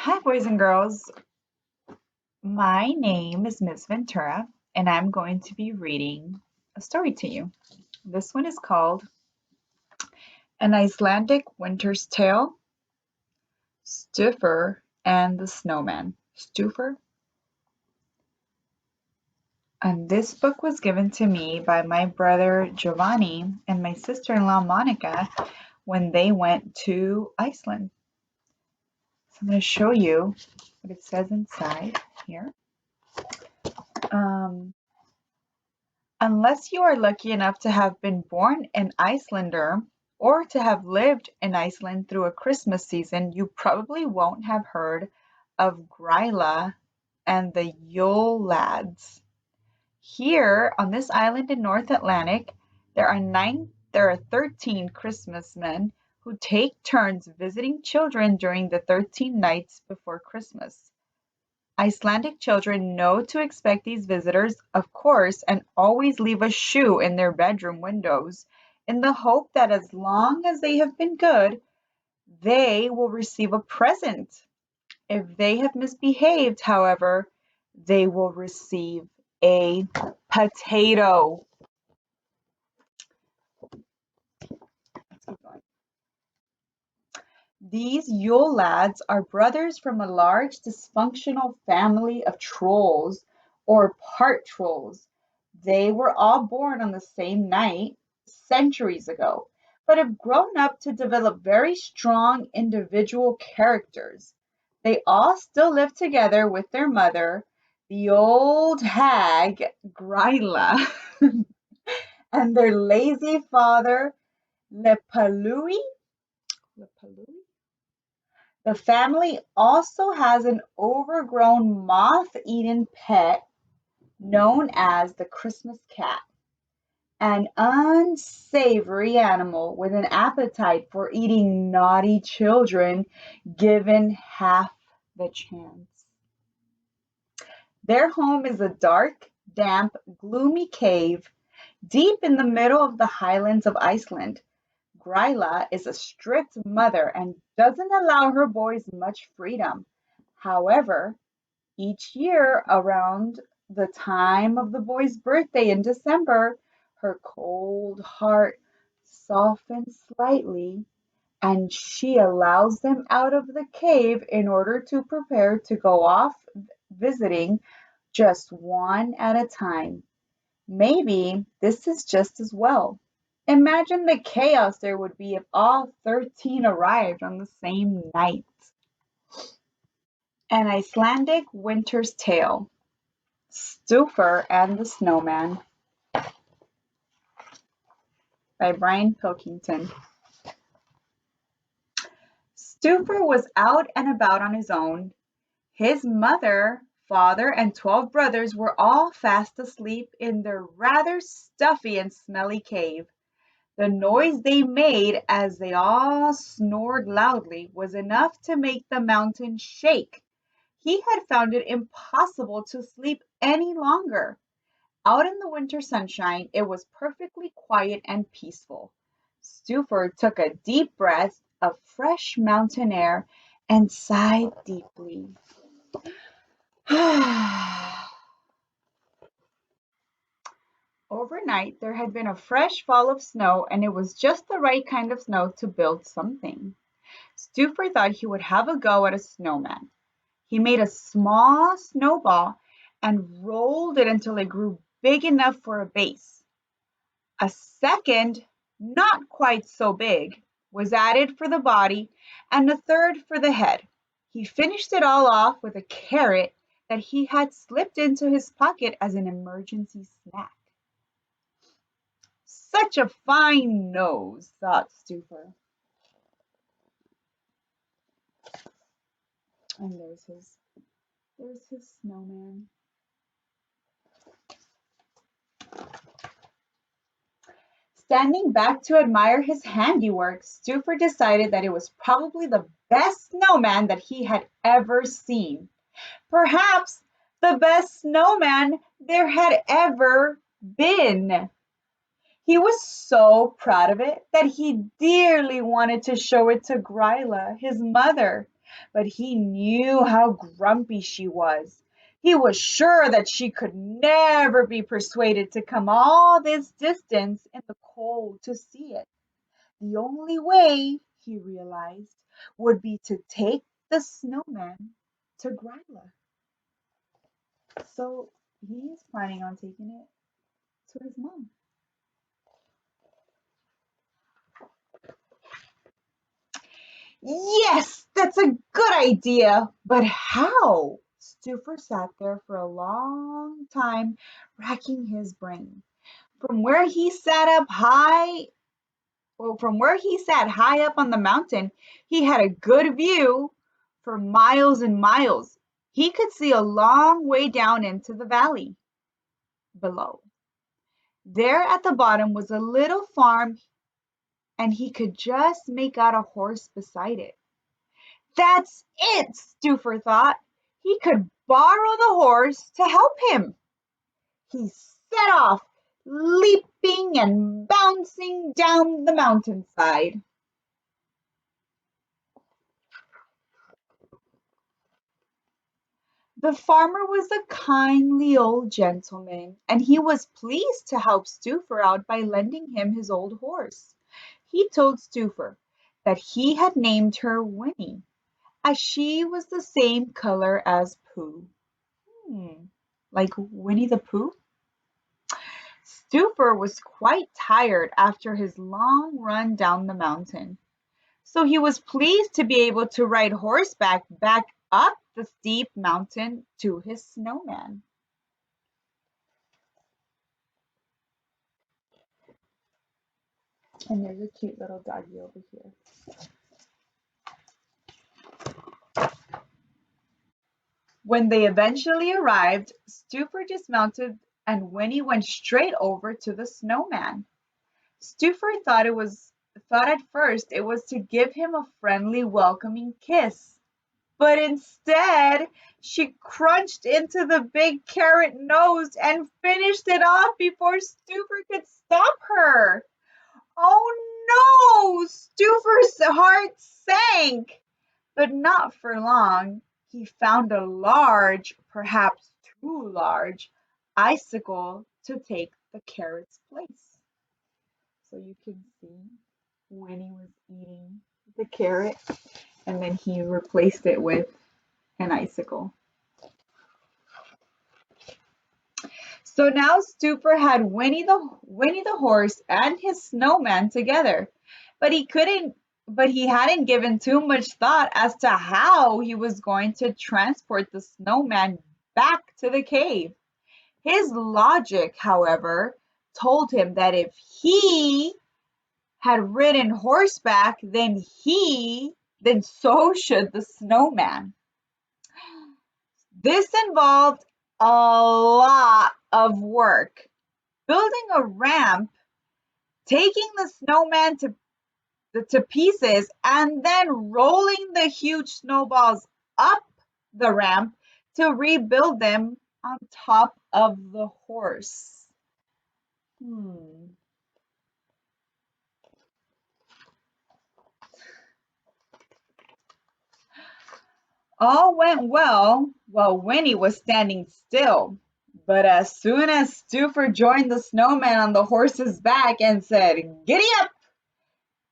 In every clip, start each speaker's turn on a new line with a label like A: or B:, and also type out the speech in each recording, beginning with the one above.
A: Hi, boys and girls. My name is Ms. Ventura, and I'm going to be reading a story to you. This one is called An Icelandic Winter's Tale, Stúfur and the Snowman. Stúfur? And this book was given to me by my brother Geovani and my sister-in-law Monica when they went to Iceland. So I'm going to show you what it says inside here. Um, Unless you are lucky enough to have been born an Icelander or to have lived in Iceland through a Christmas season, you probably won't have heard of Gryla and the Yule lads. Here on this island in North Atlantic, there are 13 Christmasmen who take turns visiting children during the 13 nights before Christmas. Icelandic children know to expect these visitors, of course, and always leave a shoe in their bedroom windows in the hope that as long as they have been good, they will receive a present. If they have misbehaved, however, they will receive a potato. These Yule lads are brothers from a large dysfunctional family of trolls or part trolls. They were all born on the same night centuries ago, but have grown up to develop very strong individual characters. They all still live together with their mother, the old hag Gryla, and their lazy father Lepalui. Lepalui? The family also has an overgrown moth-eaten pet known as the Christmas cat, an unsavory animal with an appetite for eating naughty children given half the chance. Their home is a dark, damp, gloomy cave deep in the middle of the highlands of Iceland. Gryla is a strict mother and doesn't allow her boys much freedom. However, each year around the time of the boy's birthday in December, her cold heart softens slightly and she allows them out of the cave in order to prepare to go off visiting just one at a time. Maybe this is just as well. Imagine the chaos there would be if all 13 arrived on the same night. An Icelandic Winter's Tale, Stúfur and the Snowman by Brian Pilkington. Stúfur was out and about on his own. His mother, father, and 12 brothers were all fast asleep in their rather stuffy and smelly cave. The noise they made as they all snored loudly was enough to make the mountain shake. He had found it impossible to sleep any longer. Out in the winter sunshine, it was perfectly quiet and peaceful. Stúfur took a deep breath of fresh mountain air and sighed deeply. Overnight, there had been a fresh fall of snow, and it was just the right kind of snow to build something. Stúfur thought he would have a go at a snowman. He made a small snowball and rolled it until it grew big enough for a base. A second, not quite so big, was added for the body, and a third for the head. He finished it all off with a carrot that he had slipped into his pocket as an emergency snack. Such a fine nose, thought Stúfur. And there's his snowman. Standing back to admire his handiwork, Stúfur decided that it was probably the best snowman that he had ever seen. Perhaps the best snowman there had ever been. He was so proud of it that he dearly wanted to show it to Gryla, his mother. but he knew how grumpy she was. He was sure that she could never be persuaded to come all this distance in the cold to see it. The only way, he realized, would be to take the snowman to Gryla. So he's planning on taking it to his mom. Yes, that's a good idea, but how? Stúfur sat there for a long time, racking his brain. From where he sat up high, from where he sat high up on the mountain, he had a good view for miles and miles. He could see a long way down into the valley below. There at the bottom was a little farm, and he could just make out a horse beside it. That's it, Stúfur thought. He could borrow the horse to help him. He set off, leaping and bouncing down the mountainside. The farmer was a kindly old gentleman, and he was pleased to help Stúfur out by lending him his old horse. He told Stúfur that he had named her Winnie, as she was the same color as Pooh. Like Winnie the Pooh? Stúfur was quite tired after his long run down the mountain, so he was pleased to be able to ride horseback back up the steep mountain to his snowman. And there's a cute little doggy over here. When they eventually arrived, Stúfur dismounted and Winnie went straight over to the snowman. Stúfur thought at first it was to give him a friendly welcoming kiss. But instead, she crunched into the big carrot nose and finished it off before Stúfur could stop her. Oh no! Stúfur's heart sank. But not for long. He found a large, perhaps too large, icicle to take the carrot's place. So you can see Winnie was eating the carrot and then he replaced it with an icicle. So now Stúfur had Winnie the horse and his snowman together, but he hadn't given too much thought as to how he was going to transport the snowman back to the cave. His logic, however, told him that if he had ridden horseback, then so should the snowman. This involved a lot of work. Building a ramp, taking the snowman to pieces, and then rolling the huge snowballs up the ramp to rebuild them on top of the horse. All went well while Winnie was standing still. But as soon as Stúfur joined the snowman on the horse's back and said, "Giddy up!"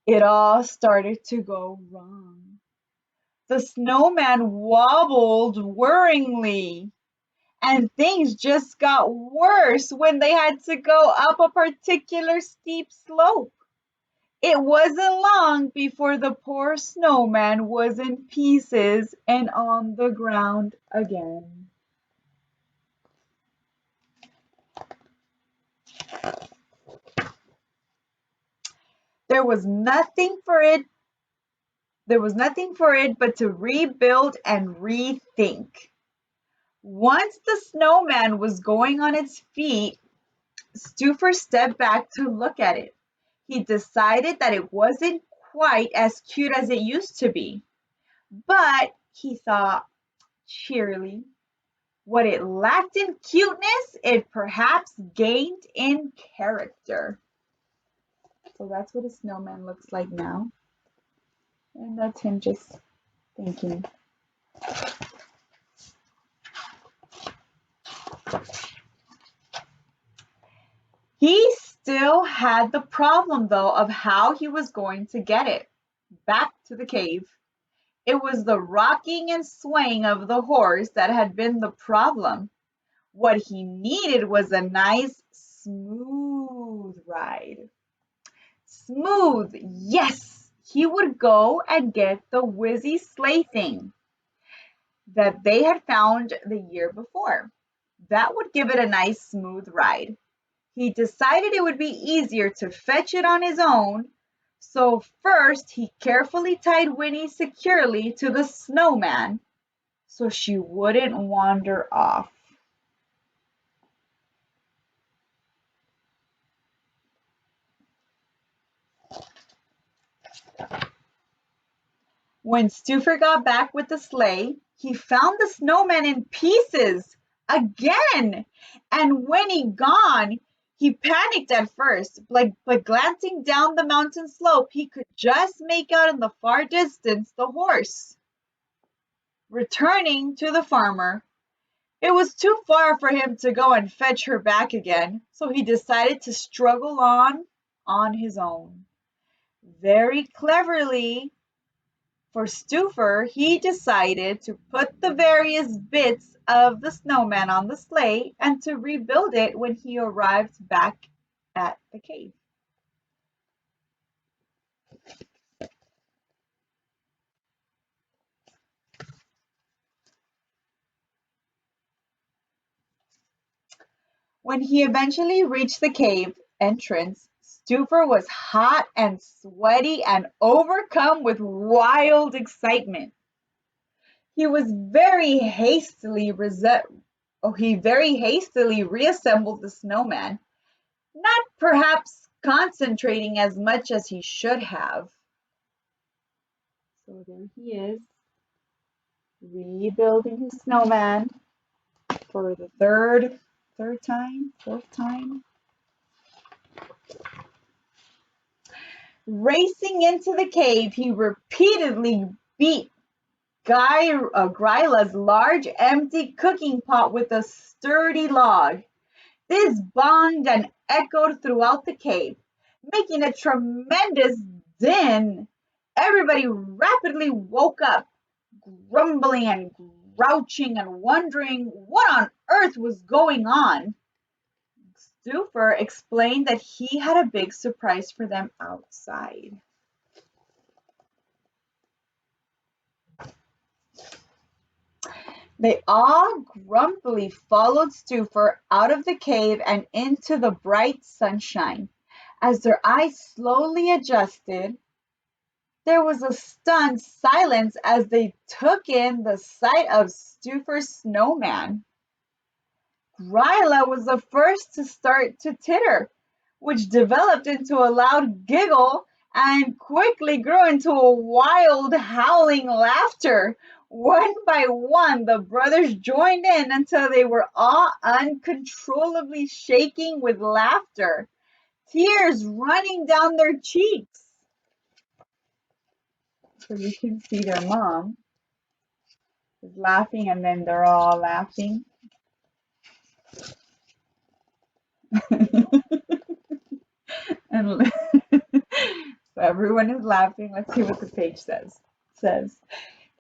A: it all started to go wrong. The snowman wobbled worryingly, and things just got worse when they had to go up a particular steep slope. It wasn't long before the poor snowman was in pieces and on the ground again. There was nothing for it but to rebuild and rethink. Once the snowman was going on its feet, Stúfur stepped back to look at it. He decided that it wasn't quite as cute as it used to be. But, he thought cheerily, what it lacked in cuteness, it perhaps gained in character. So that's what a snowman looks like now. And that's him just thinking. He still had the problem, though, of how he was going to get it back to the cave. It was the rocking and swaying of the horse that had been the problem. What he needed was a nice, smooth ride. Smooth, yes! He would go and get the whizzy sleigh thing that they had found the year before. That would give it a nice, smooth ride. He decided it would be easier to fetch it on his own, so first he carefully tied Winnie securely to the snowman so she wouldn't wander off. When Stúfur got back with the sleigh, he found the snowman in pieces again. And when he gone, he panicked at first, but glancing down the mountain slope, he could just make out in the far distance the horse. Returning to the farmer, it was too far for him to go and fetch her back again, so he decided to struggle on his own. Very cleverly, for Stúfur, he decided to put the various bits of the snowman on the sleigh and to rebuild it when he arrived back at the cave. When he eventually reached the cave entrance, Stúfur was hot and sweaty and overcome with wild excitement. He was he very hastily reassembled the snowman, not perhaps concentrating as much as he should have. So there he is, rebuilding his snowman for the fourth time. Racing into the cave, he repeatedly beat Gryla's large empty cooking pot with a sturdy log. This bonged and echoed throughout the cave, making a tremendous din. Everybody rapidly woke up, grumbling and grouching and wondering what on earth was going on. Stúfur explained that he had a big surprise for them outside. They all grumpily followed Stúfur out of the cave and into the bright sunshine. As their eyes slowly adjusted, there was a stunned silence as they took in the sight of Stúfur's snowman. Gryla was the first to start to titter, which developed into a loud giggle and quickly grew into a wild howling laughter. One by one, the brothers joined in until they were all uncontrollably shaking with laughter, tears running down their cheeks. So you can see their mom is laughing, and then they're all laughing. And so everyone is laughing. Let's see what the page says.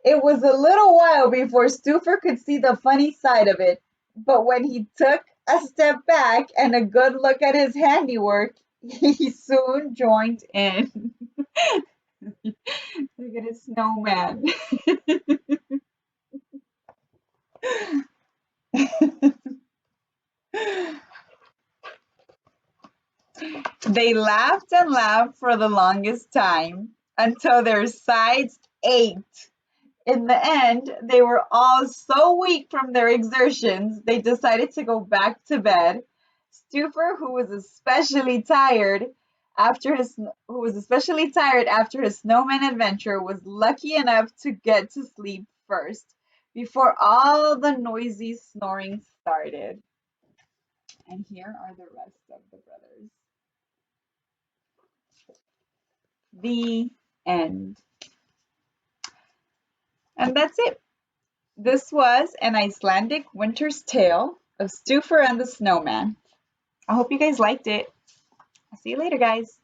A: It was a little while before Stúfur could see the funny side of it, but when he took a step back and a good look at his handiwork, he soon joined in. Look at his snowman. They laughed and laughed for the longest time until their sides ached. In the end, they were all so weak from their exertions, they decided to go back to bed. Stúfur, who was especially tired after his snowman adventure, was lucky enough to get to sleep first before all the noisy snoring started. And here are the rest of the brothers. The end. And that's it. This was an Icelandic winter's tale of Stúfur and the Snowman. I hope you guys liked it. I'll see you later, guys.